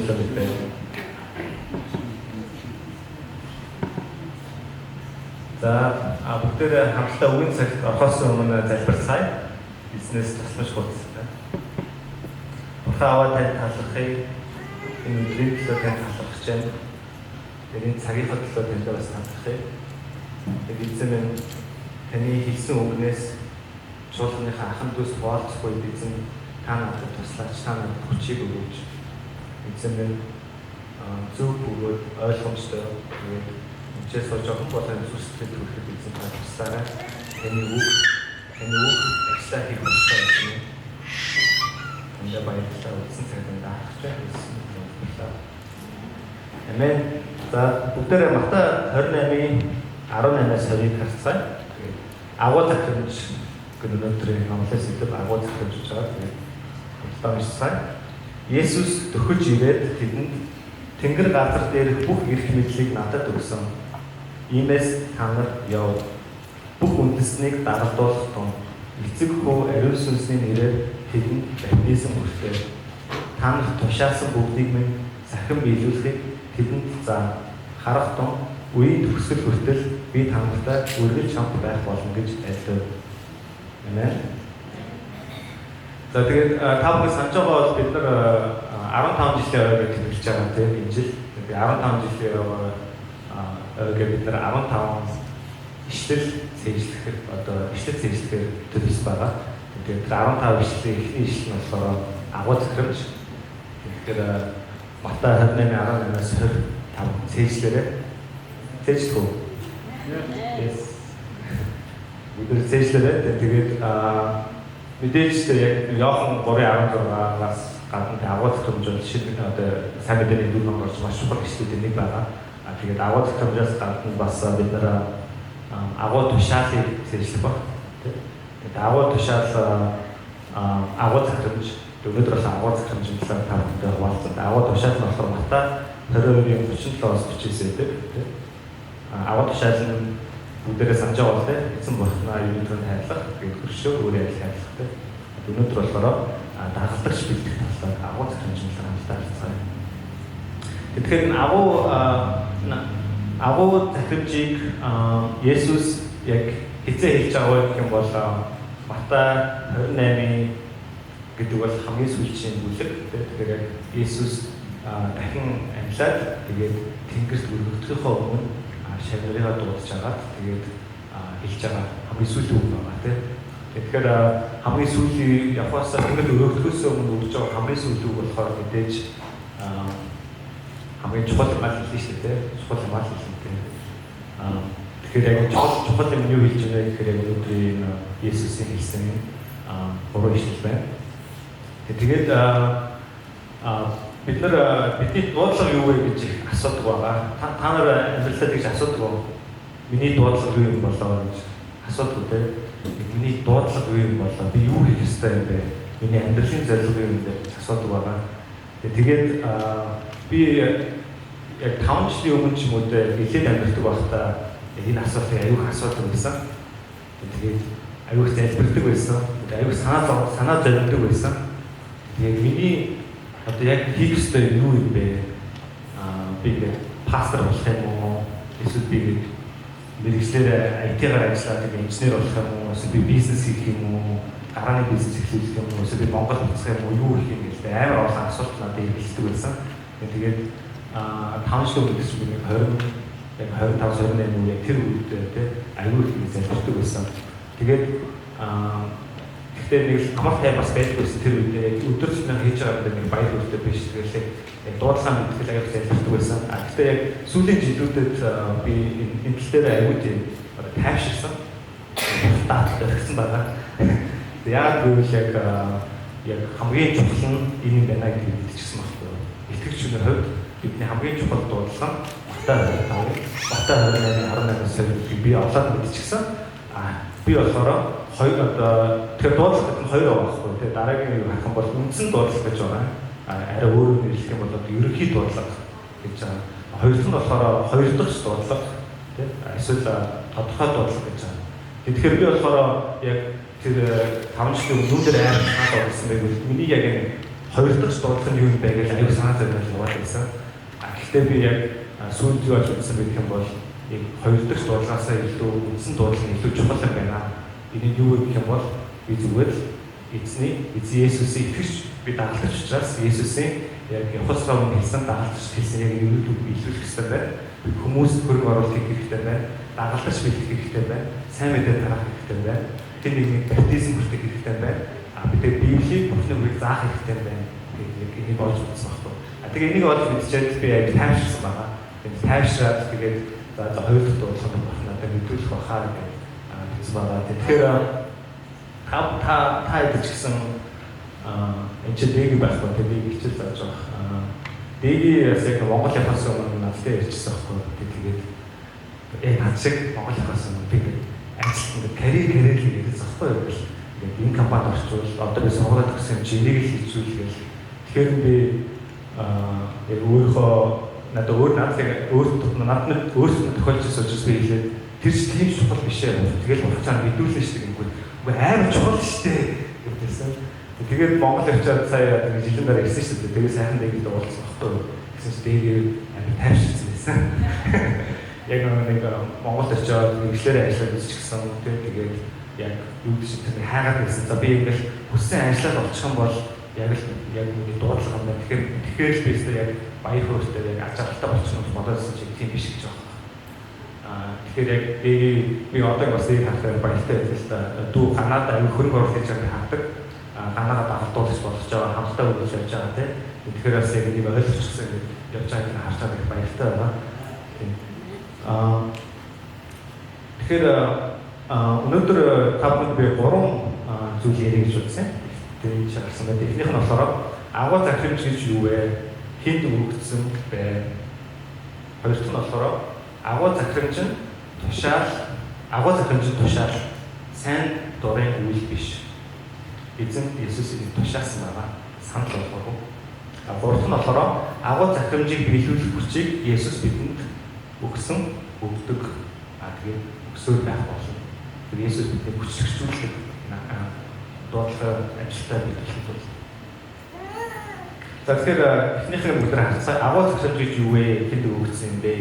төлөө мэдээ. За бүгдээ хамтдаа үгийн цагт орохоос өмнө залбирцгаая. Бизнес тасалж хуудастай. Бурхан аваад тань талархыг энэ өдрийн төлөө тань талархаж байна. Энэ цагийнхаа төлөө танд бас талархыг. Эзэн минь таны хэлсэн үгнээс чуулганыхаа анхан дүүс хуваалцахгүй эзэн та надад туслаач, та надад хүчийг өгөөч. Эзэн минь зөв бөгөөд ойлгомжтой тэгээд чээс жоохон болон сүстэй төрөхөд эзэн та туслаарай. Таны үг ажлаа хийх хэрэгтэй юм. Энд баярлалаа үзсэн цагт даахч байсан. Амен. За бүгдээрээ Матай 28-ийн 18-аас 20-ыг харцгаая. Тэгээд агуу захирамж өнөөдрийн номлоос идэв агуу захирамж гэж байгаа. Тэгээд хамтдаа Есүс төхөж ирээд тэдэнд Тэнгэр газар дээрх бүх эрх мэдлийг надад өгсөн. Иймээс та нар яв. Бүх үндэснийг дагалдуулах тун эцэг хүү ариун сүнсний нэрээр тэдэнд баптизм хүртээ. Та нар тушаасан бүгдийг минь сахин биелүүлэхийг тэдэнд заа. Харах тун үеийн төгсгөл хүртэл би та нартай үргэлж хамт байх болно гэж айлтав. Амен. За тэгээд та бүхэн санаж байгаа бол бид нар 15 жилийн ойг тэмдэглэж байгаа тийм энэ жил. Тэгээд 15 жилийн ойг бид нар 15 ишлэл цэжлэхээр одоо ишлэл цэжлэхээр төлөвлөсөн байгаа. Тэгээд 15 ишлэлийн эхний ишлэл нь болохоор агуу захирамж. Тэгэхээр Матай 28:18-аас 25 цэжлэрээ цэжлэх үү? Yes. Бид цэжлэрээ тэгээд мэдээж яг Иохан 3:16-аас гадна агуу захирамж бол шинэ одоо сайн мэдээний дүр номер маш чухал ишлэлүүд нэг байгаа. Тэгээд агуу захирамжаас гадна бас бид нар агуу тушаалыг цэжлэх баг. Тэгээд агуу тушаал агуу захирамж өнөөдөр бас агуу захирамжийн талаар та бүхэнд хуваалцсан. Агуу тушаал нь болохоор Матай 22:37-аас 39 гэдэг. Агуу тушаал нь бүгдээрээ санаж байгаа бол эзэн бурхнаа юунд хайрлах, тэгээд хөршөө өөрөө хайрлах. Өнөөдөр болохоор дагалдагч бэлдэх талаар агуу захирамжийн талаар хамтдаа харилцгаая. Тэгэхээр энэ агуу захирамжийг Есүс яг хэзээ хэлж байгаа гэх юм бол Матай 28 гэдэг бол хамгийн сүүлийн бүлэг. Тэгэхээр яг Есүс дахин амьлаад тэгээд Тэнгэрт өргөгдөхийнхөө өмнө шагнарыгаа дуудаж агаад тэгээд хэлж байгаа хамгийн сүүлийн үг байна тийм. Тэгэхээр хамгийн сүүлийн явахаас Тэнгэрт өргөгдөхөөс өмнө өгж байгаа хамгийн сүүлийн үг болохоор мэдээж хамгийн чухал юм аа хэлсэн шүү дээ. Чухал юм аа хэлсэн тийм. Тэгэхээр яг чухал юм юу хэлж байгаа гэхээр яг өнөөдрийн Есүсийн хэлсэн гурван ишлэл байна. Тэгээд бид нар бидний дуудлага юу вэ гэж асуудаг байгаа. Та нар амьдралаа гэж асуудаг уу? Миний дуудлага юу юм болоо гэж асуудаг үү? Миний дуудлага юу юм болоо? Би юу хийх ёстой юм бэ? Миний амьдралын зорилго юу юм бэ гэж асуудаг байгаа. Тэгээд би яг 5 жилийн өмнө ч юм уу дэлхийд амьдардаг байхдаа энэ асуултыг аюух асуудаг байсан. Тэгээд аюух залбирдаг байсан. Аюух санаа зовдөг байсан. Тэгээд миний одоо яг хийх ёстой юу юм бэ? Би пастор болох юм уу? Эсвэл би мэргэжлэр IT-гаар ажиллаад инженер болох юм уу? Эсвэл би бизнес хийх юм уу? Гарааны бизнес эхлүүлэх юм уу? Эсвэл би Монгол буцах юм уу? Юу хийх юм гэлээ амар олон асуулт надад ирэлцдэг байсан. Тэгээд 5 жил өмнө гэсэн би 25-28 үе тэр үед аюул их залбирдаг байсан. Тэгээд гэхдээ нэг амар тайван бас байдаг байсан тэр үед өдөр тутмын хийж байгаа нэг баяр хөөртэй биш тэгэхээр яг дуудлагаа мэдтгэл аюул залбирдаг байсан. Гэхдээ яг сүүлийн жилүүдэд би энэ тал дээр аюул тийм тайвширсан. Таатал өгсөн байгаа. Яг үйл яг хамгийн чухал нь энэ юм байна гэж мэдчихсэн байна. Итгэгчдийн хувьд бидний хамгийн чухал дуудлага Матай 28:18-аас би олоод мэдчихсэн. Би болохоор тэгэхээр дуудлага гэдэг нь хоёр байгаа байхгүй. Тэгээ дараагийн юу харах юм бол үндсэн дуудлага гэж байгаа. Арай өөрөөр нэрлэх юм бол ерөнхий дуудлага гэж байгаа. Хоёр дахь нь болохоор хоёр дахь дуудлага тийм эсвэл тодорхой дуудлага гэж байгаа. Тэгэхээр би болохоор яг тэр 5 жилийн өмнө амар санаад орсон байг миний яг хоёр дахь дуудлага нь юу юм бэ гэж аюул санаа зовнил яваад байсан. Гэхдээ би яг сүүлд юу болж үзсэн бэ гэх юм бол яг хоёр дахь дуудлагаасаа илүү үндсэн дуудлага нь илүү чухал юм байна. Энэ нь юу вэ гэх юм бол би зүгээр эзэн Есүсийг итгэж би дагалдаж учраас Есүсийн яг Хосрог хэлсэн дагалдаж хэлсэн яг юу гэдгийг биелүүлэх хэрэгтэй байна. Хүмүүст хөрөнгө оруулах хэрэгтэй байна. Дагалдаж бэлдэх хэрэгтэй байна. Сайн мэдээ тараах хэрэгтэй байна. Тэр нэг баптизм хүртэх хэрэгтэй байна. Бид Библийг бүхний үрийг заах хэрэгтэй байна. Тэгээд энийг олж үзсэн багтав. Тэгээ энийг олж мэдчихээд би яг тайвширсан байгаа. Тэгээд тайвшраад тэгээд за хоёр дахь дуудлага болох надад мэдүүлэх бахаа гэж хэлсэн байгаа. Тэгэхээр та идэж гисэн энэ ч дээг байх ба тэгээд хичээл зааж байгаа. Дээг яг Монгол явахаас өмнө надтай ярьчихсан байхгүй. Тэгээд над шиг Монгол явахаас өмнө би ажил карьер л хийсэн байхгүй юу? Тэгээд энэ компанид орчвол одоо би сонгоод өгсөн чи энийг л хийжүүлгээл. Тэгэхээр би яг өөрийнхөө надад өөртөө тохиолдсон учраас би хэлээд тэр чинь тийм чухал биш ээ. Тэгэл хугацаанд мэдүүлнэ шүү дээ гингүүл. Үгүй амар чухал шүү дээ гэдээсэн. Тэгээд Монгол явчаад сая жилийн дараа ирсэн шүү дээ. Тэгээд сайхан дээгт уулзсан багтаа. Гэсэн чинь дээг амар тайвширсан байсан. Яг нэг Монгол очоод нэглээрээ ажиллаад үзчихсэн. Тэгээд яг юу гэж тэр хайгаад байсан. За би ингээл хүссэн ажиллаад олчих юм бол яг нэг дуудлага юм байна. Тэгэхээр л би яг баяр хөөртэй яг ажиглалтаа болчихно гэж бодоодсэн чинь тийм биш гэж байна. Тэгэхээр яг би одоо бас ийм хахаар баяртай байлаа л да. Дүү Канада аюу хөрөнгө оруулалт хийж байгаа хаадаг. Канадад дагалдуулж болох ч байгаа хамтдаа үйлдвэрлэж явж байгаа тийм. Тэгэхээр бас яг энийг ойлгочихсон гэж явж байгааг нь харж байгаа баяртай байна. Тэгэхээр өнөөдөр тавд би 3 зүйл ярих гэж үзсэн. Тэгээд шаарсан байна. Эхнийх нь болохоор агуу захирамж гэж юу вэ? Хэд өгөгдсөн бэ? Хоёр дахь нь болохоор агуу захирамж нь тушаал сайн дурын үйл биш. Эзэн Есүсийг тушаасан байгаа. Санал болгоогүй. Гурав дахь нь болохоор агуу захирамжийг биелүүлэх хүчийг Есүс бидэнд өгдөг. Тэгээд өсөөр байх болно. Тэр Есүс бидний хүчлэгчүүлдэг дуудлага ажилтаа биелүүлэх бол. За тэгэхээр эхнийхээ бүгд харцаа агуу захирамж гэж юу вэ? Хэд өгөгдсөн юм бэ?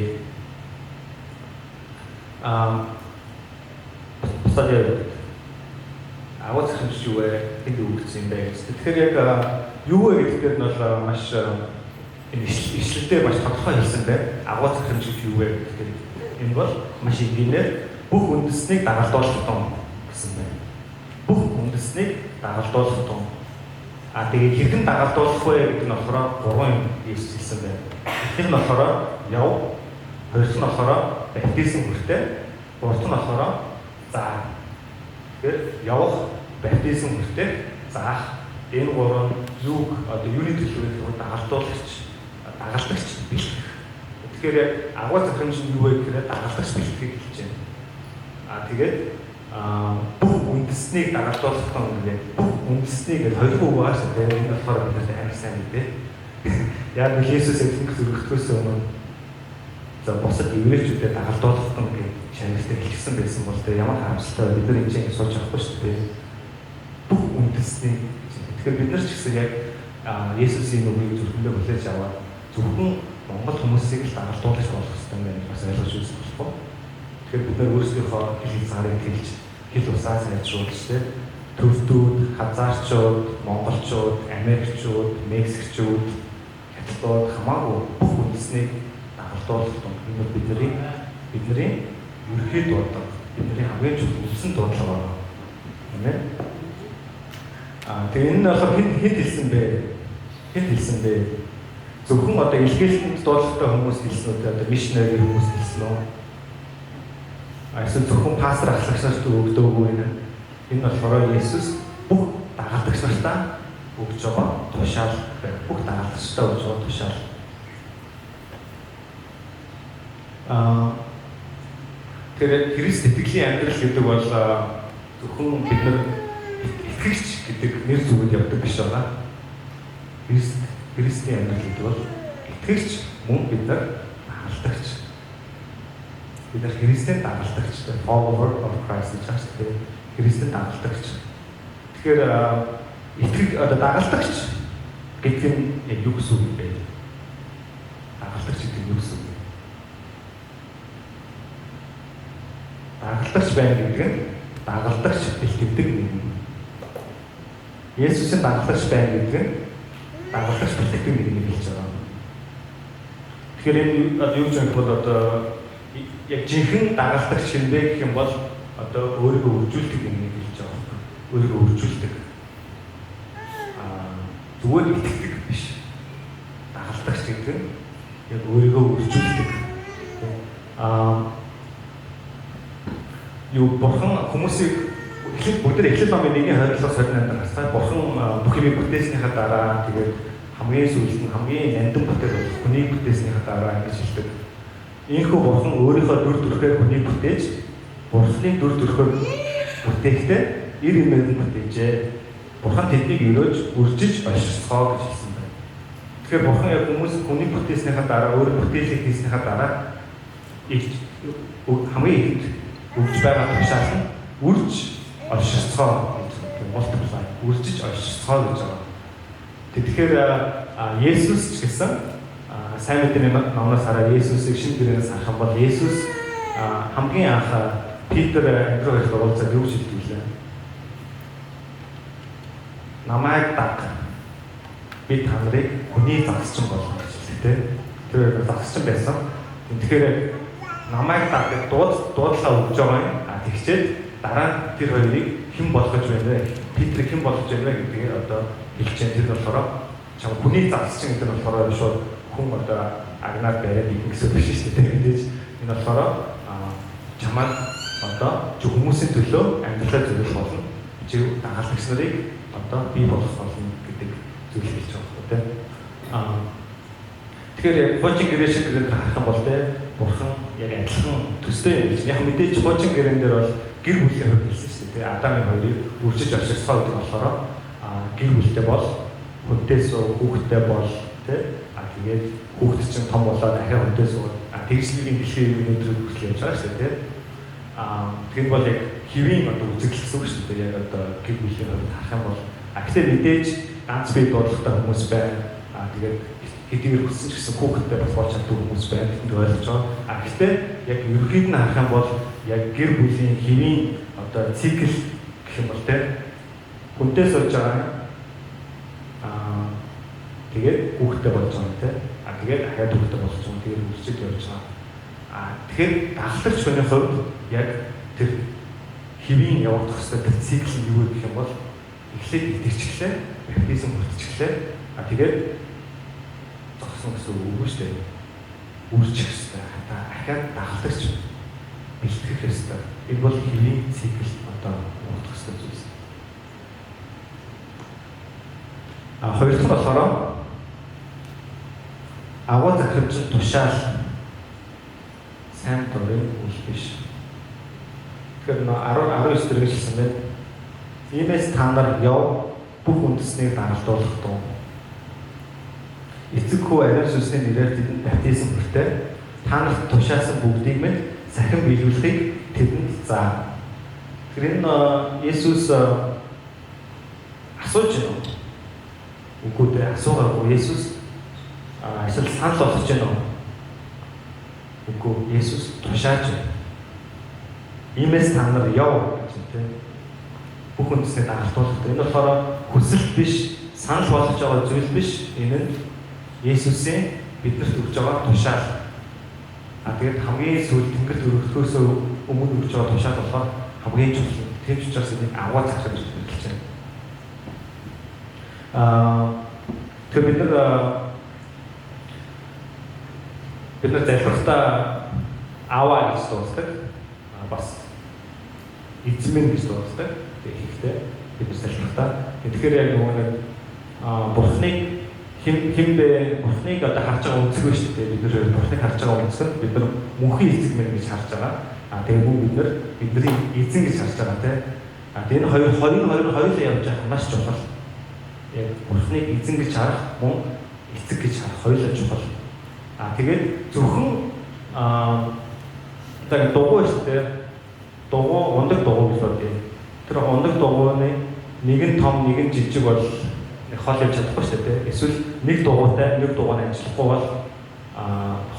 Босоод агуу захирамж юу вэ? Хэд өгөгдсөн юм бэ? Тэгэхээр яг юу вэ гэдгээр нь бол маш ишлэлдээ маш тодорхой хэлсэн байна. Агуу захирамж гэж юу вэ гэхээр энэ бол маш энгийнээр бүх үндэснийг дагалдуулах тун гэсэн байна. Бүх үндэснийг дагалдуулах тун. Тэгээд хэрхэн дагалдуулах вэ гэдэг нь болохоор 3 юм Есүс хэлсэн байна. Эхнийх нь болохоор яв, хоёр дахь нь болохоор баптизм хүртээ, гурав дахь нь болохоор заах. Тэгэхээр явах, баптизм хүртээ, заах. Энэ 3 юуг одоо юуны төлөв дагалдуулагч бэлтгэх. Тэгэхээр агуу захирамж нь юу вэ гэхээр дагалдагч бэлтгэхийг хэлж байна. Тэгээд бүх үндэснийг дагалдуулах юм бүх үндэснийг хоёрын үгээс энэ болохоор бид амар сайн мэдээ. Яг нь Есүс эзэнх зүрхтгөөс өмнө за босод еврейчүүдэд дагалдуулах юм гэж шаналтаа хэлсэн байсан бол тэр ямар харамсалтай бид нар энэ сууж авахгүй шүү дээ. Бүх үндэснийг тэгэхээр бид нар ч гэсэн яг Есүсийн үгийг зүрхэндээ хүлээж аваад зөвхөн Монгол хүмүүсийг л дагалдуулах болох хэрэгтэй байна бас ойлгож үзэх болохгүй. Тэгэхээр бид нар өөрсдийнхөө хэл хязгаарыг хэлж хэл усаа сайжруулж төвдүүд, хазаарчууд, монголчууд, америкчууд, мексикчууд, хятадууд хамаагүй бүх үндэснийг дагалдуулах юм. Энэ бидний ерхий дуудлага, бидний хамгийн чухал үндсэн дуудлага байна. Амен. Тэгээ энэ нь болохоор хэд хэлсэн бэ? Хэд хэлсэн бэ? Зөвхөн одоо илгээлтэнд дуудлагатай хүмүүс хэлсэн үү? Одоо мишнери хүмүүс хэлсэн үү? Эсвэл зөвхөн пастор ахлагч нарт өгдөөгүй юм. Энэ болохоор Есүс бүх дагалдагч нартаа өгж байгаа тушаал байна. Бүх дагалдагчтай өгж байгаа тушаал. Тэгэхээр Христ итгэлийн амьдрал гэдэг бол зөвхөн бид нар итгэгч гэдэг нэр зүгэд явдаг биш байна. Христийн амьдрал гэдэг бол итгэгч мөн бид нар дагалдагч. Бид нар Христийн дагалдагч, follower of Christ гэж хэлдэг. Христийн дагалдагч. Тэгэхээр итгэг одоо дагалдагч гэдэг нь яг юу гэсэн үг бэ? Дагалдагч гэдэг нь юу гэсэн үг вэ? Дагалдагч байна гэдэг нь дагалдагч бэлтгэдэг нэг. Есүсийн дагалдагч байна гэдэг нь дагалдагч бэлтгэдэг нэг хэлж байгаа. Тэгэхээр энэ юу гэж бол одоо яг жинхэнэ дагалдагч шинбэ гэх юм бол одоо өөрийгөө үржүүлдэг нэг хэлж байгаа. Өөрийгөө үржүүлдэг. Зүгээр итгэдэг биш. Дагалдагч гэдэг нь яг өөрийгөө үржүүлдэг. Юу бурхан хүмүүсийг бүгд эхлэл номын 1:28-аас 28-аар харсаа бурхан бүх юмыг бүтээснийхаа дараа тэгээд хамгийн сүүлд нь хамгийн нандин бүтээл болох хүнийг бүтээснийхаа дараа ингэж хэлдэг. Ийхүү бурхан өөрийнхөө дүр төрхөөр хүнийг бүтээж бурханы дүр төрхөөр бүтээхдээ ир имээр нь бүтээжээ. Бурхан тэднийг өрөөж үржиж олшицгоо гэж хэлсэн байна. Тэгэхээр бурхан яг хүнийг бүтээснийхаа дараа өөрөө бүтээлийг хийснийхаа дараа хамгийн ихэд үрж байгаа тушаал нь үрж олшицгоо гэх multiply үржиж олшицгоо гэж байгаа. Тэгэхээр Есүс ч гэсэн сайн мэдээний номноос хараад Есүсийг шинэ гэрээс харах юм бол Есүс хамгийн анх Питер Андреатай уулзаад юу гэж хэлдэг вэ? Намайг даг. Би та нарыг хүний загсчин болгох гэж хэлдэг. Тэр загсчин байсан. Тэгэхээр намайг даг гэж дуудлаа өгж байгаа юм. Тэгчээд дараа нь тэр хоёрыг хэн болгож байна вэ? Питерийг хэн болгож байна вэ гэдгийг одоо хэлж байгаа. Тэр болохоор чам хүний загсчин гэдэг нь болохоор шууд хүн одоо агнаар бариад ийм гэсэн үг биш шүү дээ. Мэдээж энэ болохоор чамд одоо хүмүүсийн төлөө амьдралаа зөвлөх болно. Чи дагалдагч нарыг одоо бий болгох болно гэдэг зүйл хэлж байгаа тийм. Тэгэхээр хуучин гэрээ шиг гэдэг харах юм бол бурхан яг адилхан төстэй юм гэж. Яг мэдээж хуучин гэрээн дээр бол гэр бүлийн хувьд хэлсэн шүү дээ. Адамын хоёрыг үржиж олшицгоо гэдэг болохоор гэр бүлтэй бол хүнтэй суу, хүүхдтэй бол тийм. Тэгээд хүүхд чинь том болоод ахиа хүнтэй суу. Тэгжлэгийн дэлхийн өнөөдрийг хүртэл явж байгаа шүү дээ. Тэгэхээр бол яг хэвийн одоо үзэгдэл гэсэн үг шүү дээ. Яг одоо гэр бүлийн хувьд харах юм бол гэхдээ мэдээж ганц бие дуудлагатай хүмүүс байна. Тэгээд хэдийгээр хүссэн ч гэсэн хүүхдтэй болох чаддаг хүмүүс байна гэдгийг ойлгож байгаа. Гэхдээ яг ерөнхийд нь харах юм бол яг гэр бүлийн хэвийн одоо цикл гэх юм бол тийм хүнтэй сууж байгаа. Тэгээд хүүхдтэй болж байгаа юм тийм. Тэгээд ахиад хүүхдтэй болж байгаа. Тэгээд үржиж явж байгаа. Тэгэхээр дагалдагч хүний хувьд яг тэр хэвийн явагдах хэвээр тэр цикл нь юу гэх юм бол эхлээд итгэжчлээ, баптизм хүртчихлээ. Тэгээд зогсон гэсэн үг үү шүү дээ. Үржих хэвээр ахиад дагалдагч бэлтгэх хэвээр. Энэ бол хэвийн цикл одоо явагдах хэвээр зүйлс. Хоёр дахь нь болохоор агуу захирч тушаал сайн дурын үйл биш. Тэгэхээр 19 дэх хэлсэн байна. Иймээс та нар яв бүх үндэснийг дагалдуулах тун. Эцэг хүү ариун сүнсний нэрээр тэдэнд баптизм хүртээ. Та нарт тушаасан бүгдийг минь сахин биелүүлэхийг тэдэнд заа. Тэгэхээр энэ Есүс асууж байна. Үгүй дээ асуугаагүй. Есүс эсвэл санал болгож байна уу? Үгүй, Есүс тушааж байна. Иймээс та нар яв гэж тийм. Бүх үндэсний дагалдуулах. Энэ болохоор хүсэл биш, санал болгож байгаа зүйл биш. Энэ нь Есүсийн биднэрт өгж байгаа тушаал. Тэгээд хамгийн сүүлд тэнгэрт өргөхөөс өмнө өгж байгаа тушаал болохоор хамгийн чухал. Тийм ч учраас энийг аваа захиж хэлж байна. Тэгэхээр бид нар залбиртаа аваа гэж дуусдаг. Бас эзэмэн гэж дуусдаг. Тэгэхдээ бид нар залбиртаа. Тэгэхээр яг нэг бурхныг Бурхныг одоо харж байгаа үнцгүй шүү дээ. Бид нар Бурхныг харж байгаа үнцгэн бид нар мөнхийн эзэг мэн гэж харж байгаа. Тэгээ мөн бидний эзэн гэж харж байгаа тийм. Тэгээ энэ хоёулаа явж байгаа маш чухал. Яг Бурхныг эзэн гэж харах, мөн эцэг гэж харах хоёулаа чухал. Тэгээд зөвхөн одоо дугуй шүү дээ. Дугуй ундаг дугуй гэж бодъё. Тэр ундаг дугуйны нэг нь том, нэг нь жижиг бол хол явж чадахгүй шүү дээ. Эсвэл нэг дугуйтай нэг дугуйн ажиллахгүй бол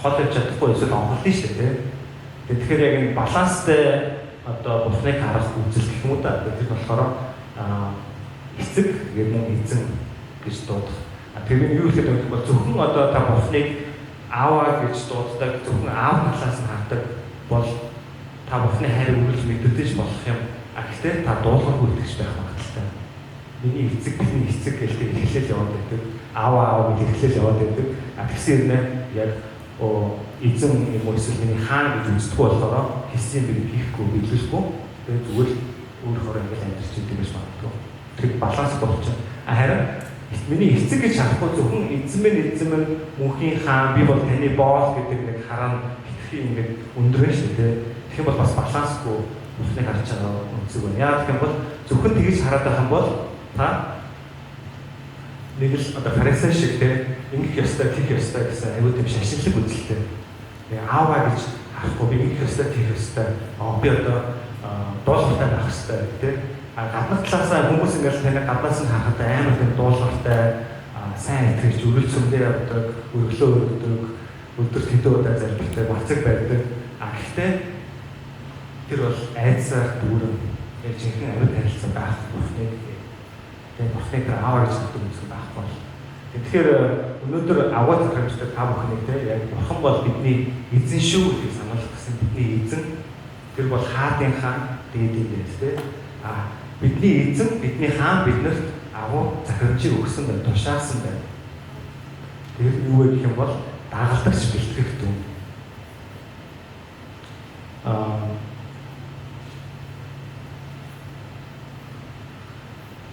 хол явж чадахгүй эсвэл онголдсон шүү дээ. Тэгэхээр яг энэ баланстай одоо бурхныг харах үзэл гэх юм уу да. Тэр болохоор эцэг гэдэг нь эзэн гэж дуудах. Тэр нь юу гэхээр бол зөвхөн одоо та бурхныг ааваа гэж дууддаг, зөвхөн аав талаас нь хардаг бол та бурхны хайрыг үргэлж мэддэж болох юм. Гэхдээ та дуулуургүй итгэж байх магадaltaй. Миний эцэг бидний эцэг гэлтэй эхлэл яваад байдаг. Аав гэж эхлэл яваад байдаг. Тэгсэн юм яг эзэн юм уу эсвэл миний хаан гэж үздэг болохоор хэсэг би хийхгүй биелүүлэхгүй. Тэгээд зүгээр өөрөөр ингэж амьдч идэг гэж магадгүй. Тэр баланс болчих. Харин миний эцэг гэж харахгүй зөвхөн эзэн минь мөнхийн хаан би бол таны боол гэдэг нэг хараа хитрхи ингэж өндөрөн шүү дээ. Тэгэх юм бол бас балансгүй бүхнийг харж байгаа үнцэг байна. Яг гэх юм бол зөвхөн тэгж хараад байх юм бол та нэг л одоо фарисей шиг те ингэх ёстой, тийх ёстой гэсэн аюул тийм шашинлаг үзэлтэй. Ааваа гэж харахгүй би ингэх ёстой, тийх ёстой. Би одоо дуулууртай байх ёстой те. Гаднах талаасаа хүмүүс ингээл таны гаднаас нь харахад амар тийм дуулууртай сайн итгэж өргөл цөмдөө явдаг, өргөлөө өргөдөг, өдөр төдөө удаа залбирдаг, бацаг байдаг. Гэхдээ тэр бол айцаар дүүрэн яг жинхэнэ амьд харилцаа байх бурхныг тэгээд бурхныг тэр аавар гэж хэлдэг юм байхгүй. Тэгэхээр өнөөдөр аваад захирчдаг та бүхнийг те яг бурхан бол бидний эзэн шүү гэж сануулах гэсэн бидний эзэн тэр бол хаадын хаан тэгээд юм байна те. Бидний эзэн бидний хаан биднэрт агуу захирчийг өгсөн байна, тушаасан байна. Тэр юу вэ гэх юм бол дагалдагч бэлтгэх дүн.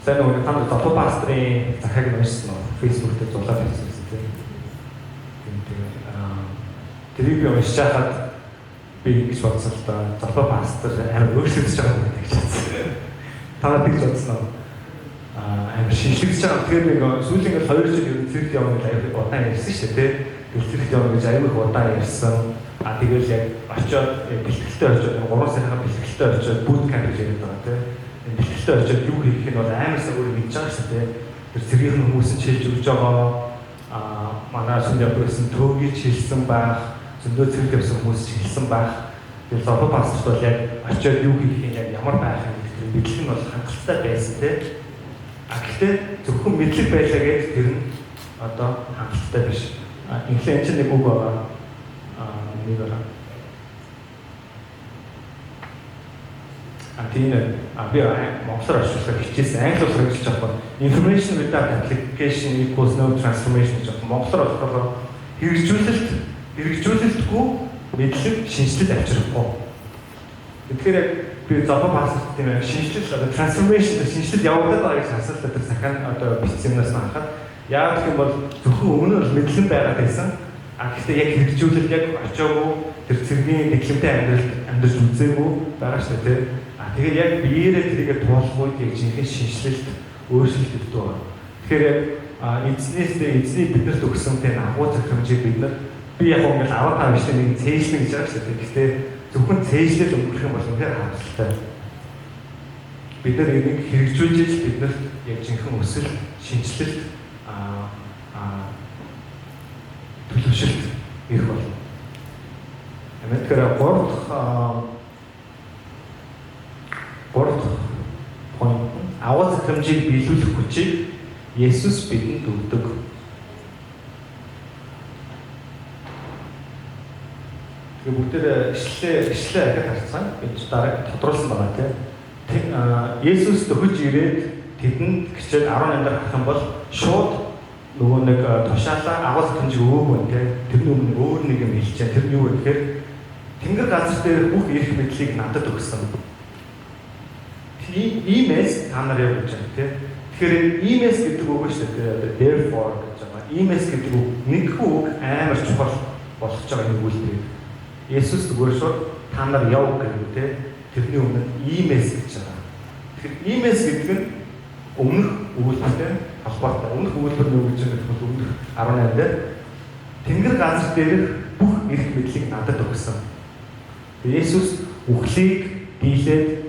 Сайн уу танд толгой пастрын захиаг уншсан уу? Facebook дээр зурлаад байсан тийм. Тэрийг би уншиж хахад би ингэж бодсон л да. Толгой пастор амар өөрчлөгдөж байгаа юм гэж бодсон. Танад тэгж бодсон уу? Амар шинжлэгдэж байгаа. Тэгэхээр нэг сүүлийн 2 жил ер нь зэрэг явна гэж аягүй удаан ярьсан шүү дээ. Зэрэг явна гэж аягүй удаан ярьсан. Тэгэл яг очиод бэлтгэлтэй очиод 3 сарын бэлтгэлтэй очиод boot camp гэж яриад байгаа тийм. Бэлтгэлтэй очиод юу хийх нь бол амар сайн өөр мэдж байгаа шүү дээ. Тэр зэргийн хүмүүс нь чилж өгж байгаа. Манай Сингапурээс төвгийж хэлсэн байх, зөндөө зэрэг явсан хүмүүс хэлсэн байх. Тэр зовлон пасторт бол яг очиод юу хийх нь яг ямар байх юм гэдэг мэдлэг нь бол хангалттай байсан тийм. Гэхдээ зөвхөн мэдлэг байлаа гэж тэр нь одоо хангалттай биш. Инфлюенс нэг үг байгаа. Нэг байна. Тийм би монголоор ашиглах хичээсэн англиар хэрэгжиж байгаа. Information without application equals no transformation гэж байна. Монголоор болохоор хэрэгжүүлэлтгүй мэдлэг шинжилэл авчрахгүй. Тэгэхээр би зовлон пасторт тийм шинжилэл одоо transformation шинжилэл явагдаад байгаа гэж харсалтай тэр захаан одоо бичсэн юмнаас нь харахад яг гэх юм бол зөвхөн өмнө нь мэдлэг байгаад байсан. Гэхдээ яг хэрэгжүүлэлт яг очоогүй тэр цэргийн дэглэмтэй амьдралд үзээгүй байгаа шүү дээ. Тэгэхээр яг биеэрээ тэрийгэ туулах үед яг жинхэнэ шинжилэлт өөрчлөлт өгдөг байна. Тэгэхээр яг эзний биднэрт өгсөн тэр агуу захирамжийг бид нар би яг ингээд 15 биш нэг цээжлэн гэж байгаа шүү дээ. Гэхдээ зөвхөн цээжлэл өнгөрөх юм бол үнээр харамсалтай. Бид нар энийг хэрэгжүүлж бид нарт яг жинхэнэ өсөл, шинжилэлт төлөвшөлт ирэх болно. Тэгэхээр 3 point агуу захирамжийг биелүүлэх хүчийг Есүс бидэнд өгдөг. Тэгээ бүгдээ ишлээ ахад харцсан. Энд дараа тодруулсан байгаа тийм. Есүс төгөж ирээд тэдэнд гिचээд 18 дахь харах юм бол шууд нөгөө нэг тушаалаа агуу захирамжийг өгөөгүй тийм. Тэрний өмнө өөр нэг юм хэлчихэ. Тэр юу вэ гэхээр тэнгэр газар дээр бүх эрх мэдлийг надад өгсөн. Иймээс та нар явж байгаа тийм. Тэгэхээр иймээс гэдэг үг шүү дээ. Therefore гэж байгаа. Иймээс гэдэг үг нэг үг амар чухал болгож байгаа нэг үйлдэл. Есүс зүгээр шууд та нар яв гэдэг тийм. Тэрний өмнө иймээс гэж байгаа. Тэгэхээр иймээс гэдэг нь өмнөх үйлдэлтэй холбоотой. Өмнөх үйлдэл нь юу гэж байгаа вэ? Өмнөх 18 дээр тэнгэр газар дээрх бүх эрх мэдлийг надад өгсөн. Есүс үхлийг дийлээд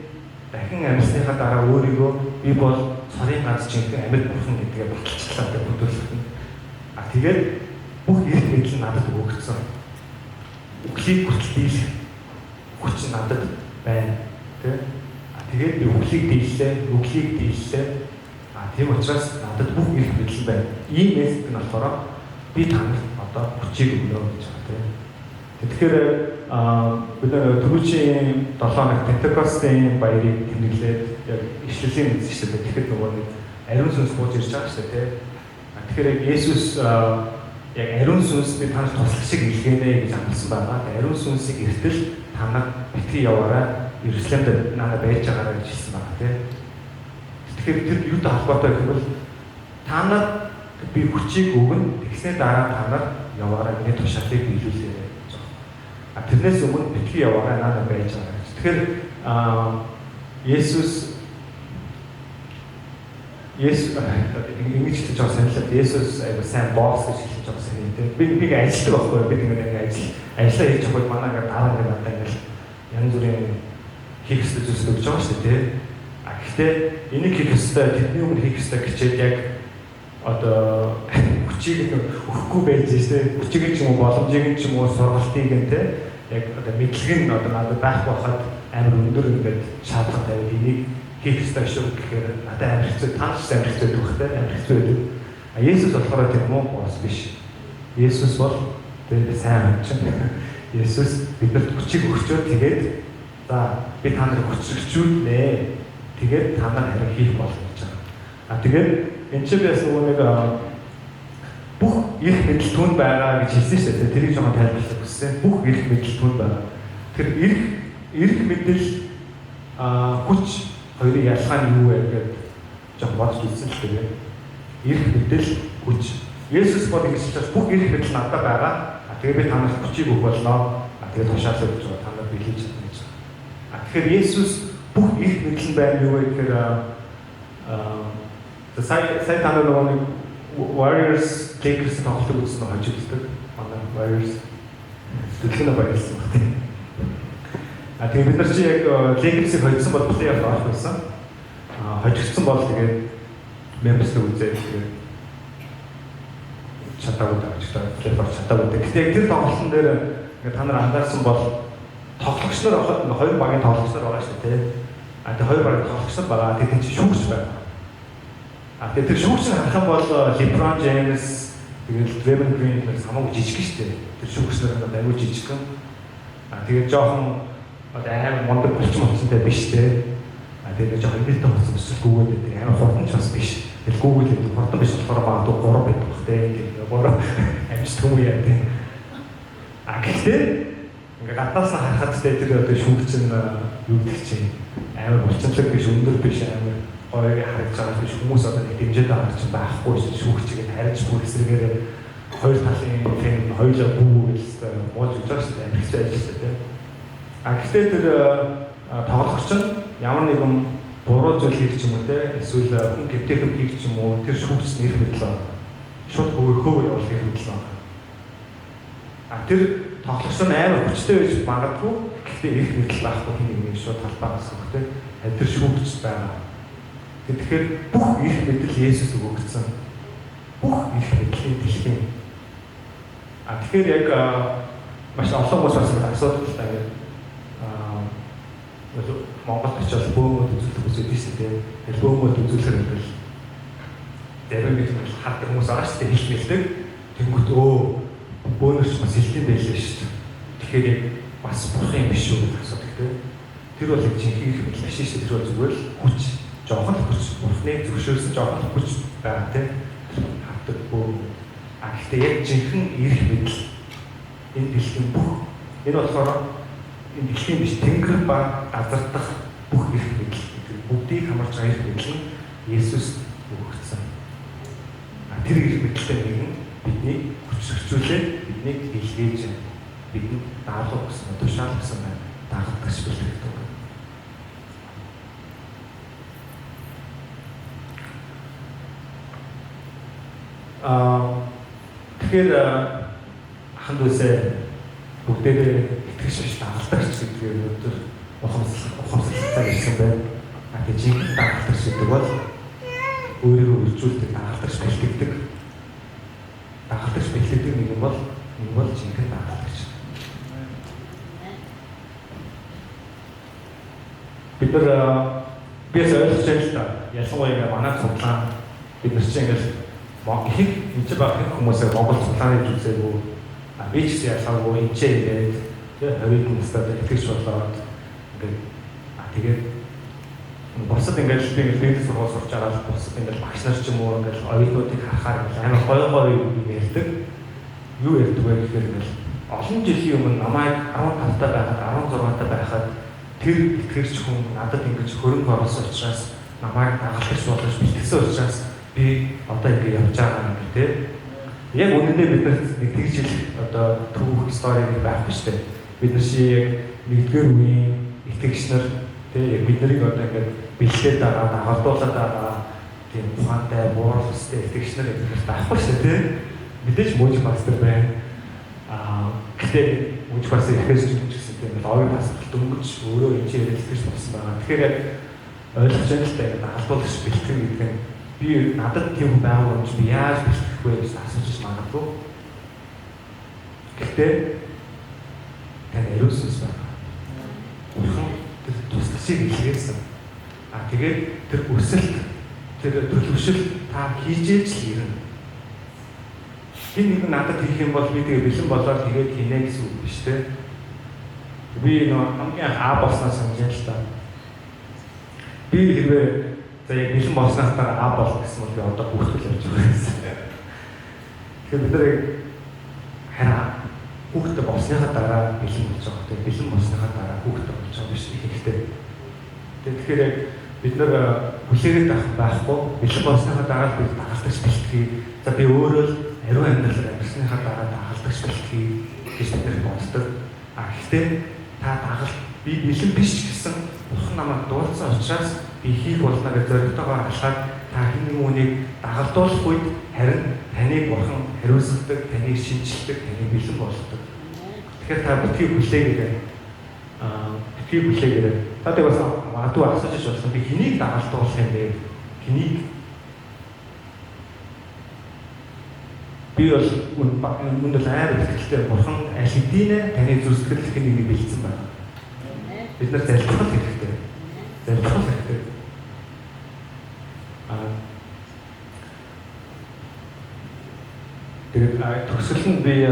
дахин амьсныхаа дараа өөрийгөө би бол цорын ганц жинхэнэ амьд бурхан гэдгээ баталчлаа гэдэг бүдүүлсэн. Тэгээд бүх эрх мэдэл надад өгөгдсөн. Үхлийг хүртэл дийлэх хүч надад байна. Тэгээд би үхлийг дийллээ, үхлийг дийллээ. Тийм учраас надад бүх эрх мэдэл байна. Ийм мессеж нь болохоор би танд одоо хүчийг өгнө гэж байна тийм. Тэгэхээр бид түрүүчийн 7 хоног Пентекостын баярыг тэмдэглээд яг ишлэлийн үзэж байна. Тэгэхээр нөгөө нэг ариун сүнс бууж ирж байгаа шүү дээ. Тэгэхээр Есүс яг ариун сүнс би танаас туслах шиг илгээнэ гэж амласан байгаа. Ариун сүнсийг эртэл танаа битгий яваарай. Иерусалимд надад байж байгаарай гэж хэлсэн байна тийм. Тэгэхээр тэр юутай холбоотой гэх юм бол танад би хүчийг өгнө. Тэгснээр дараа танаар яваарай. Миний тушаалыг биелүүлээрэй. Тэрнээс өмнө битгий яваарай надад байж байгаа. Тэгэхээр Есүс ингэж хэлж байгаа саналаа. Есүс айгуу сайн босс гэж хэлж байгаа санаа. Би ажилладаг байхгүй. Бид ингээд ажиллаа хийж явах манай ингээд дараа нь надад ингээд янз бүрийн хийх ёстой зүйлс өгч байгаа шүү дээ. Гэхдээ энийг хийх ёстой, тэдний өмнө хийх ёстой гэчээд яг одоо хүчийг өгөхгүй байж дээ. Хүчийг ч юм уу, боломжийг ч юм уу, сургалтыг нь те яг одоо мэдлэг нь одоо надад байх байхад амар өндөр ингээд шаардлага тавиад энийг хийх ёстой шүү гэхээр надад амар хэцүү, танаас амар хэцүү өгөхтэй амар хэцүү байдаг. Есүс болохоор тийм муу бос биш. Есүс бол тэр сайн хүн чинь. Есүс бидэнд хүчийг өгчөө тэгээд за би та нарыг хүчрхжүүлнэ. Тэгээд та нар харин хийх болно гэж байгаа. Тэгээд энэ ч бас нөгөө нэг бүх эрх мэдэл түн байгаа гэж хэлсэн шүү дээ. Тэрийг жоохон тайлбарлах хүссэн. Бүх эрх мэдэл түн байгаа. Тэр эрх мэдэл хүч хоёрын ялгаа нь юу вэ гэдэг жоохон бодож үзсэн л дээ. Эрх мэдэл хүч. Есүс бол ингэж хэлсэн бүх эрх мэдэл надад байгаа. Тэгээд би танаас хүчийг өгөх болно. Тэгээд тушаалаа өгч байгаа. Та нар биелүүлж чадна гэж. Тэгэхээр Есүс бүх эрх мэдэл нь байна юу вэ гэхээр сая та нар нөгөө Warriors Lakers тоглолтыг үзсэн хожиж үздэг. Манай Warriors төлөвлөнө баярлсан баг тийм. Тэгээд бид нар чи яг Lakers-ийг хожсон бол плей-офф авах байсан. Хожигдсан бол тэгээд Memphis-ийг үзээд тэгээд чадаагүй дагчтай плей-офф чадаагүй. Гэхдээ тэр тоглолтын дээр ингээд та нар анзаарсан бол тоглогч нар хоёр багийн тоглогч нар байгаа шүү дээ. Тэгээд хоёр багийн тоглогч нар байгаа. Тэгээд чи шүүгч байна. Тэгээд тэр шүүгч нар харах юм бол LeBron James тэгээд Draymond Green гэх хамаагүй жижиг шүү дээ. Тэр шүүгч нар аюул жижиг юм. Тэгээд жоохон амар мондөг болчихсонтэй биш дээ. Тэгээд жоохон имэлтэй болсон эсвэл гүгээд байдаг. Амар хурдан ч бас биш. Тэр гүгээд хурдан биш болохоор магадгүй 3 байдаг бах дээ. Тэгээд 3 амжилт юм яа дээ. Гэхдээ ингээ гаднаас нь харахад тэр одоо шүүгч нь юу гэдэг чинь амар булчинлаг биш, өндөр биш, амар гоё харагдаж байгаа биш. Хүмүүс одоо нэг дэмжээд байгаа чинь байхгүй шүүгчийг харьж бүр эсрэгээр хоёр талын фэн хоёулаа бүү гэж болж байгаа шүү дээ. Хэцүү ажиллаж байна. Гэхдээ тэр тоглогч нь ямар нэгэн буруу зүйл хийх ч юм уу те эсвэл хүн гэмтэх хийх ч юм уу тэр шүүгч нэр мэдлээ. Шууд хөвөө явуулах юм мэдлээ. Тэр тоглогч нь амар хүчтэй байж магадгүй. Гэхдээ их мэдл байхгүй хин нэг шууд талбайгаас хөхтэй. Тэр шүүгч байгаа. Тэгэхээр бүх их мэдл Есүс өгөгдсөн. Бүх их мэдлийн дэлхийн. Тэгэхээр яг маш олон хүмүүс бас асуудалтай ингээд Монгол очиж бөөмөд үзүүлэх үзээд шүү дээ. Тэр бөөмөд үзүүлэхээр ингээл зарим нэг хардаг хүмүүс байгаа шүү дээ хэлмэлдэг. Тэнгүүт бөөнөрч бас хэлтийн байлээ шүү дээ. Тэгэхээр яг бас бурхан юм биш үү гэж асуудаг тийм. Тэр бол жинхэнэ их мэдл ашиг шүү. Тэр бол зүгээр л хүч, жоохон хүч, бурханы зөвшөөрсөн жоохон хүч байгаа тийм. Хавдаг бөөмөд. Гэхдээ яг жинхэнэ эрх мэдл энэ дэлхийн бүх энэ болохоор энэ дэлхийн биш тэнгэр ба газар дах бүх эрх мэдэл бүгдийг хамарч байгаа эрх мэдэл нь Есүс өгөгдсөн. Тэр эрх мэдэлтэй нэгэн бидний хүчрхжүүлээд биднийг илгээж бидэнд даалгавар гэсэн тушаал гэсэн байна. Даалгавар гэж бэлтгэдэг. Тэгэхээр ханд үсээ бүгдээрээ итгэж биш дагалдагч гэдгээр өнөөдөр ухамсарлалтай ирсэн байна. Тэгээд жинхэнэ дагалдагч гэдэг бол өөрийгөө үржүүлдэг, дагалдагч бэлтгэдэг. Дагалдагч бэлтгэдэг нэг юм бол жинхэнэ дагалдагч. Бид нар бис ойлгож байна л да. Ялангуяа манай цуглаан бид нар чинь ингээл их энэ ч баг хүмүүсээ Монгол цуглааны зүйлсээгүү би ч гэсэн ялгаагүй энэ ч ирээд хоёрын настай итгэж болоод ингээд тэгээд босод ингээд би ингээд сургууль сурч байгаа л босод ингээд багш нар ч юм уу ингээд оюутнуудыг харахаар амар гоё юм ярьдаг. Юу ярьдаг вэ гэхээр ингээд олон жилийн өмнө намайг 15 таа байхад 16 таа байхад тэр итгэгч хүн надад ингэж хөрөнгө оруулсан учраас намайг дагалдаж болгож бэлтгэсэн учраас би одоо ингэ явж байгаа юм гэдэг. Яг үнэндээ бид нар нэг тэгж хэл одоо түүх стори байхгүй шүү дээ. Бид нар шиг яг нэгдүгээр үеийн итгэгч нар яг бид нарыг одоо ингэ бэлтгээд байгаа, дагалдуулаад байгаа тийм ухаантай, бууралстай итгэгч нар байхгүй шүү дээ. Мэдээж мууч мастер байна. Гэхдээ мууч мастер ихээс ч гэсэн тийм логи мастер дөнгөж өөрөө энэ чинь итгэж болсон байгаа. Тэгэхээр яг ойлгож байна л да дагалдуулагч бэлтгэн гэдэг нь би надад тийм байгаагүй юм чи би яаж бэлтгэх вэ гэж асууж магадгүй. Гэхдээ тань ариусанс байна. Бурхан тэр туслагчийг илгээсэн. Тэгээд тэр өсөлт, тэр төлөвшөл та хийж л ирнэ. Хин нэг надад хийх юм бол би тэгээ бэлэн болоод тэгээд хийнэ гэсэн үг биш үү? Би хамгийн анх болсноос санаж л та. Би хэрвээ за яг бэлэн болсноос дараа болох гэсэн бол би одоо хүүхдэл явж байгаа гэсэн. Тэгэхээр бид нар хараа хүүхдтэй болсныхаа дараа бэлэн болж байгаа. Тэгээд бэлэн болсныхаа дараа хүүхдтэй болж байгаа биш ихэнхдээ. Тэгэхээр яг бид нар хүлээгээд байхгүй бэлэн болсныхаа дараа бид дагалдагч бэлтгэе. За би өөрөө л ариун амьдралаар амьсныхаа дараа дагалдагч бэлтгэе гэж бид нар боддог. Гэхдээ та дагалт би бэлэн биш гэсэн бурхан намайг дуулсан учраас би хийх болно гэж зоригтойгоор алхаад та хэн нэг үнийг дагалдуулах үед харин таныг бурхан хариуцдаг, таныг шинжилдэг, таныг бэлэн болгодог. Тэгэхээр та битгий хүлээгээрэй. Битгий хүлээгээрэй. Та тэгээд бас магадгүй асууж болсон би хэнийг дагалдуулах юм бэ? Хэнийг би бол өндөр амар ихтэй бурхан аль хэдийнэ таны зүсгэл хэнийг бэлдсэн байна. Бид нар залбирах хэрэгтэй. Залбирах хэрэгтэй. Тэгээд төгсөл нь би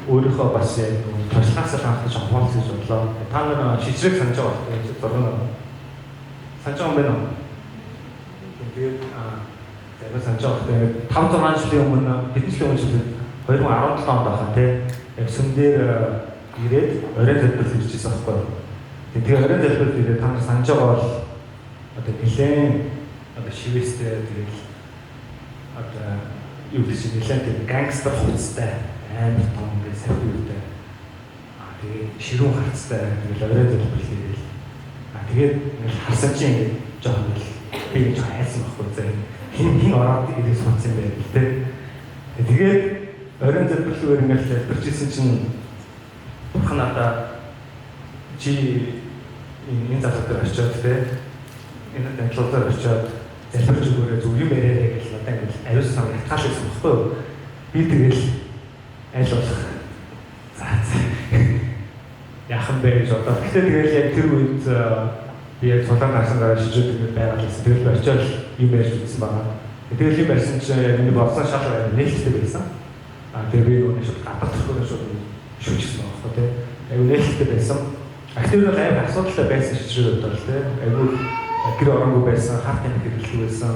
өөрийнхөө бас яг туршлагаас хангалттай авах гэж бодлоо. Та нар шижрэг санаж байгаа гэж зургана. Санаж байгаа юм байна уу? Тэгээд яг санаж байгаа. 5-6 жилийн өмнө хэдэн жилийн өмнө 2017 онд байхаа тий. Яг сүм дээр ирээд оройн залбирал хийжсэн байхгүй юу? Тэгээд оройн залбирал ирээд та нар санаж байгаа бол одоо нэлээд одоо шивэстэй тэгээд одоо юу гэж нэлээд гангстер хувцастай амар том ингээд сархи үүтэй. Тэгээд ширүүн харцтай тэгээд оройн залбирал хийгээл. Тэгээд ингээд харсан чинь ингээд жоохон би ч хайсан байхгүй заа. Хин ороод ирээс сонсон юм байна л дээ. Тэгээд оройн залбирлуугаар ингээд залбирчсэн чинь бурхан надаа чи энэ залуу дээр очиод те энэ залуу дээр очиод залбирч өгөөрэй зөв юм яриарай гэж надад ингээд ариус сам ятгаал гэсэн байхгүй юу? Би тэгэл аль болох яахан бэ гэж бодоод гэхдээ тэгэл яг тэр үед би яг цулаан гарсан дараа шижээд байгаа л тэгэл очиод юм ярьж үзсэн байгаа. Тэгэл юм ярьсан чинь яг миний болсон шал нээлттэй байсан. Тэгээ би өнөө шууд гадаадхгүйгээр шууд шүжсэн байгаа те. Аюу нээлттэй байсан. Актив бол амар асуудалтай байсан шижрээд бодлоо те. Аюу гэр оронгүй байсан, харт юм хэрэглэв байсан.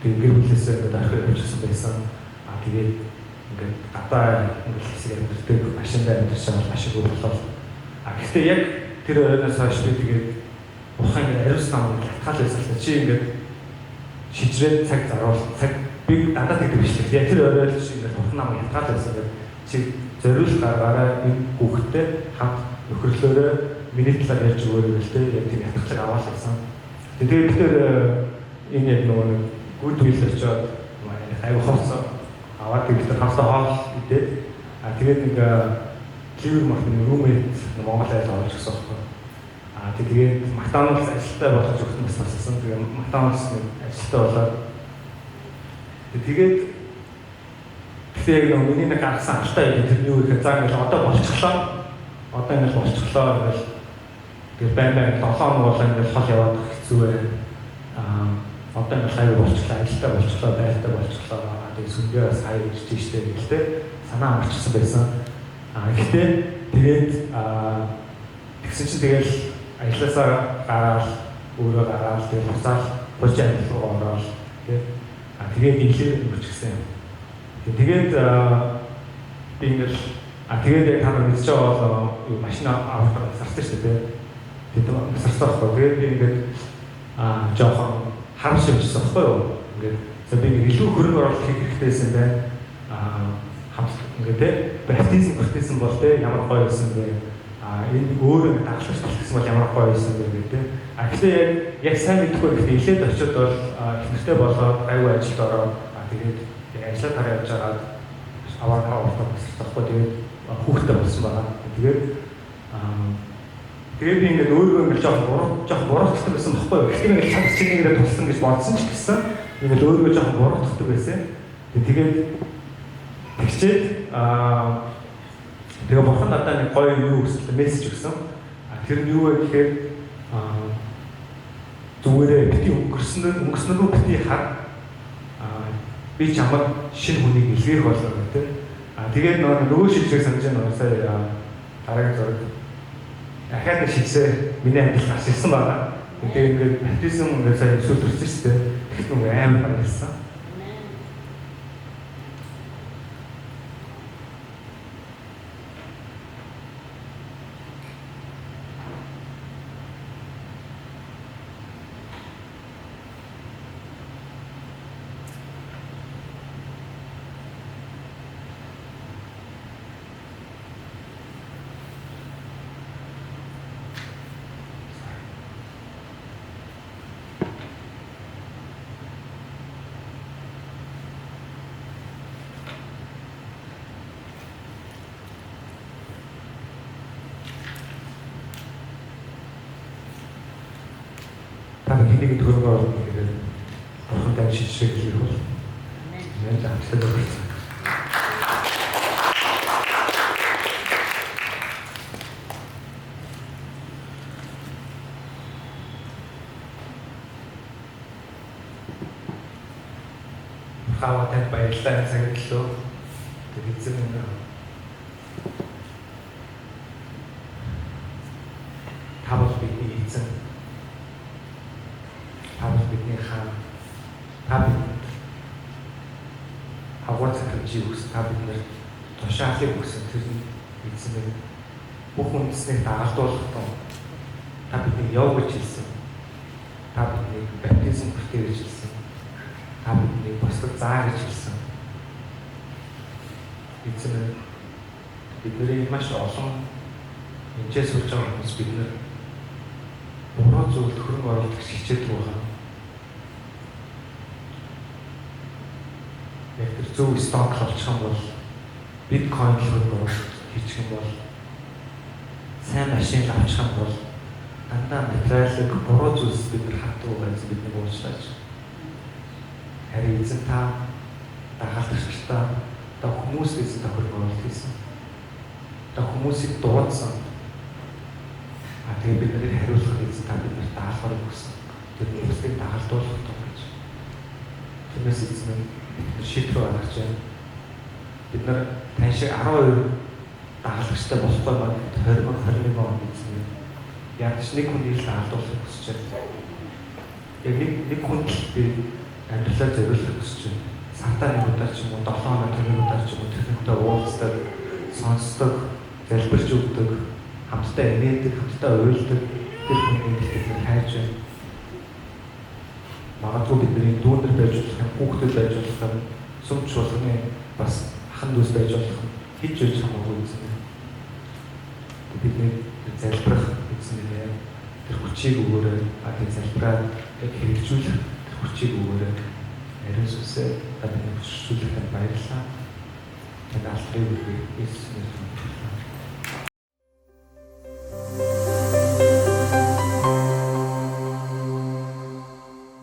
Тэгээ гэр бүлээсээ ингээд архив явуулсан байсан. Тэгээд ингээд гадаа ингээд хэсэг амьддаг машиндаа амьдарч байгаа маш их боллоо. Гэхдээ яг тэр оройноос хойш би тэгээд бурхан ингээд ариус намайг хатгаал байсан л чи ингээд шижрээд цаг заруул цаг би дандаа тэгдэг биш л яг тэр оройд чи ингээд бурхан намайг хатгаал байсан гэдэг чи зориул гаргаараа энэ хүүхдтэй хамт нөхөрлөөрөө миний талаар ярьж өгөөрэй гэлтэй яг тийм хатгалыг аваалсан. Тэгээд тэр энэ яг нөгөө гүд үйл очоод аюу хавцаа аваад тэгээд хавцаа хоол идээд тэгээд нэг ливер мартын румэйт Монгол айл орж ирсэн байхгүй. Тэгээд McDonald's ажилтаа болгож өгсөн бас болсон. Тэгээд McDonald's ажилтаа болоод тэгээд яг миний нэг гаргасан алтай юм тэр юу гэхээр заа ингээл одоо болчихлоо. Одоо ингээл болчихлоо ингээл тэгээд байн 7 хоног болоо ингээл хол яваад хэцүү байна. Одоо ингээл хаяг болчихлоо, ажилтаа болчихлоо, байлтаа болчихлоо. Тэгээд сүнгээ бас хаяг ирж штэ гэлтэй санаа амарчсан байсан. Гэхдээ тэгээд тэгсэн чинь тэгэл ажлаасаа гараад өөрөө гараад тэгээд буцаал болж ажил руу ороод тэгээд инженер мөрчгсөн юм. Тэгээд би ингээл тэгээд яг та нар мэдчихэж байгаа бол машин авах сарсан шүү дээ. Тэгээд сарсан байхгүй. Тэгээд би ингээд жоохон харамс юмчсан байхгүй юу? Ингээд би илүү хөрөнгө оруулалт хийх хэрэгтэйсэн байна. Ингээд баптизм бол ямар гоё байсан бэ? Энэ өөрөө даглагч болсон бол ямар гоё байсан бэ гэдэг. Гэхдээ яг сайн мэдэхгүй гэхдээ илээд очиод бол ихнэртэй болоод аюу ажилд ороод тэгээд ажлаа тараа явж байгаа авааргаа уртаа босчихгүй тэгээд хүүхдтэй болсон байгаа. Тэгээд би ингээд өөрөө ингээд жоохон буруутгдаг байсан байхгүй юу? Гэхдээ ингээд цаг чигээр тулсан гэж бодсон ч гэсэн ингээд өөрөө жоохон буруутгдаг байсан. Тэгээд тэгчээд тэгээ бурхан надад нэг гоё юу гэсэн мессеж өгсөн. Тэр нь юу вэ гэхээр зүгээрээ бити өнгөрснөө бити хар би чамд шинэ хүнийг илгээх болно гэдэг. Тэгээд нөгөө шилжээг санаж байгаа сая дараагийн зураг. Ахаад нэг шилжээ миний амьдрал гарч ирсэн байна. Тэгээд ингээд баптизм ингээд сая сүлдэрсэн шүү дээ. Тэгт нэг амар баярлсан. Хэнийг төрөг оруулах гэдэг бурхантай шийдвэр хийх бол энэ амтлаг болсон. Хаваатай баярлалаа цагтлоо. Тэгээд эзэн тавал бидний эзэн бидний хаан хавар цагч юу гэсэн бид нэр тушаалыг өгсөн тэр эзэн нэг бүх үндэснийг дагалдуулах тун бидний явж хэлсэн бидний баптизм хүртэж хэлсэн бидний босдог заа гэж хэлсэн эзэн бидний маш олон энэчээ сурч байгаа хүмүүс бид нэр буруу зүйлд хөрөнгө оруулах хичээдэг байгаа. Яг тэр зөв сток олчих юм бол биткойн хөрөнгө оруулалт хийчих юм бол сайн машин авчих юм бол дандаа материалыг буруу зүйлс бид хатуу байж бидний уучлаач. Харин эзэн та дагалдагчтай та хүмүүс эзэн та хөрөнгө оруулалт хийсэн. Та хүмүүсийг дуудсан. Тэгээд бид нарыг хариулах эзэн та биднэрт даалгавар өгсөн. Тэр хүмүүсийг дагалдуулах тул гэж. Тиймээс эзэн шийдвэр гаргаж байна. Бид нар тань шиг 12 дагалдагчтай болохгүй маань 2021 онд эзэн ядаж нэг хүнийг дагалдуулах хүсэж байна. Яг нэг хүнд би амьдралаа зориулах хүсэж байна. Сартаны удаа ч юм уу 7 хоног төрний удаа ч юм уу тэрнтэй уулздаг, сонсдог, залбирч өгдөг, хамтдаа инээдэг, хамтдаа уйлдаг тэр хүнийг бид хайж байна. Магадгүй бидний дүүнэр байж болох юм, хүүхдүүд байж болох юм, сүмч болгоны бас ахан дүүс байж болох юм, хийж байж хамаагүй эзэн. Бидний залбирах эзэн тэр хүчийг өгөөрэй, тэр залбираад хэрэгжүүлэх тэр хүчийг өгөөрэй. Ариун сүнсээ бидний хүчрүүлэхэд баярлалаа. Танд алдрыг өгье. Иесусийн нэрээр.